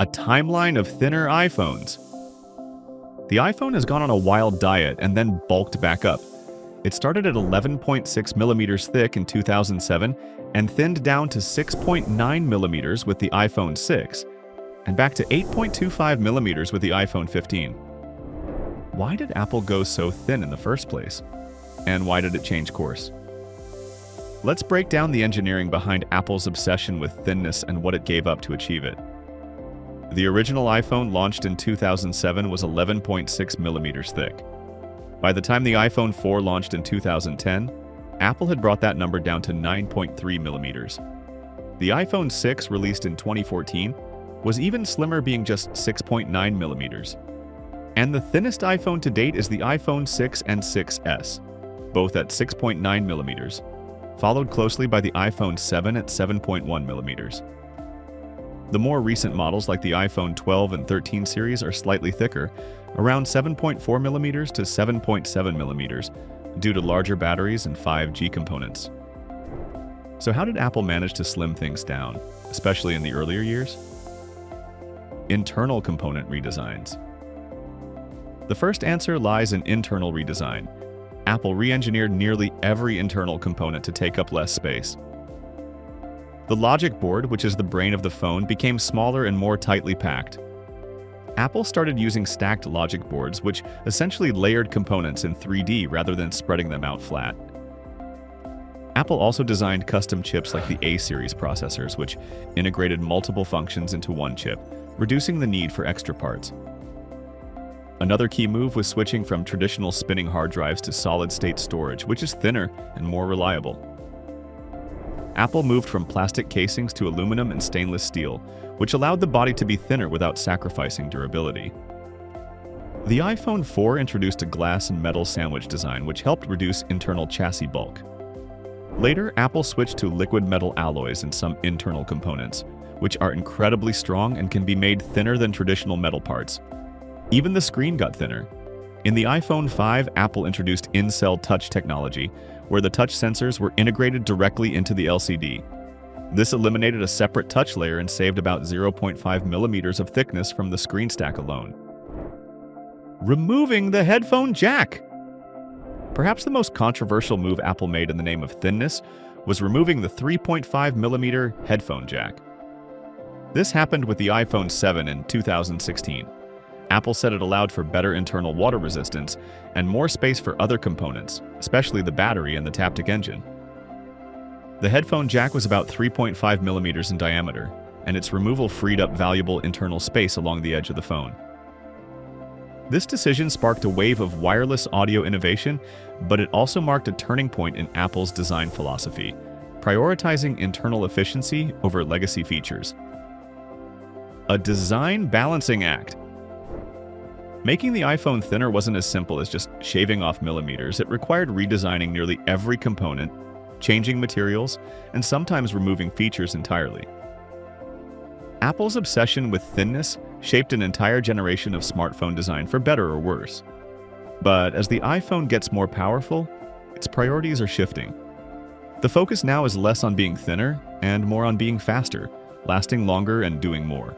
a timeline of thinner iPhones. The iPhone has gone on a wild diet and then bulked back up. It started at 11.6 millimeters thick in 2007 and thinned down to 6.9 millimeters with the iPhone 6, and back to 8.25 millimeters with the iPhone 15. Why did Apple go so thin in the first place? And why did it change course? Let's break down the engineering behind Apple's obsession with thinness and what it gave up to achieve it. The original iPhone, launched in 2007, was 11.6 millimeters thick. By the time the iPhone 4 launched in 2010, Apple had brought that number down to 9.3 millimeters. The iPhone 6, released in 2014, was even slimmer, being just 6.9 millimeters. And the thinnest iPhone to date is the iPhone 6 and 6S, both at 6.9 millimeters, followed closely by the iPhone 7 at 7.1 millimeters. The more recent models, like the iPhone 12 and 13 series, are slightly thicker, around 7.4 millimeters to 7.7 millimeters, due to larger batteries and 5G components. So how did Apple manage to slim things down, especially in the earlier years? Internal component redesigns. The first answer lies in internal redesign. Apple re-engineered nearly every internal component to take up less space. The logic board, which is the brain of the phone, became smaller and more tightly packed. Apple started using stacked logic boards, which essentially layered components in 3D rather than spreading them out flat. Apple also designed custom chips like the A-series processors, which integrated multiple functions into one chip, reducing the need for extra parts. Another key move was switching from traditional spinning hard drives to solid-state storage, which is thinner and more reliable. Apple moved from plastic casings to aluminum and stainless steel, which allowed the body to be thinner without sacrificing durability. The iPhone 4 introduced a glass and metal sandwich design, which helped reduce internal chassis bulk. Later, Apple switched to liquid metal alloys in some internal components, which are incredibly strong and can be made thinner than traditional metal parts. Even the screen got thinner. In the iPhone 5, Apple introduced in-cell touch technology, where the touch sensors were integrated directly into the LCD. This eliminated a separate touch layer and saved about 0.5 millimeters of thickness from the screen stack alone. Removing the headphone jack! Perhaps the most controversial move Apple made in the name of thinness was removing the 3.5 millimeter headphone jack. This happened with the iPhone 7 in 2016. Apple said it allowed for better internal water resistance and more space for other components, especially the battery and the Taptic engine. The headphone jack was about 3.5 millimeters in diameter, and its removal freed up valuable internal space along the edge of the phone. This decision sparked a wave of wireless audio innovation, but it also marked a turning point in Apple's design philosophy, prioritizing internal efficiency over legacy features. A design balancing act. Making the iPhone thinner wasn't as simple as just shaving off millimeters. It required redesigning nearly every component, changing materials, and sometimes removing features entirely. Apple's obsession with thinness shaped an entire generation of smartphone design, for better or worse. But as the iPhone gets more powerful, its priorities are shifting. The focus now is less on being thinner and more on being faster, lasting longer, and doing more.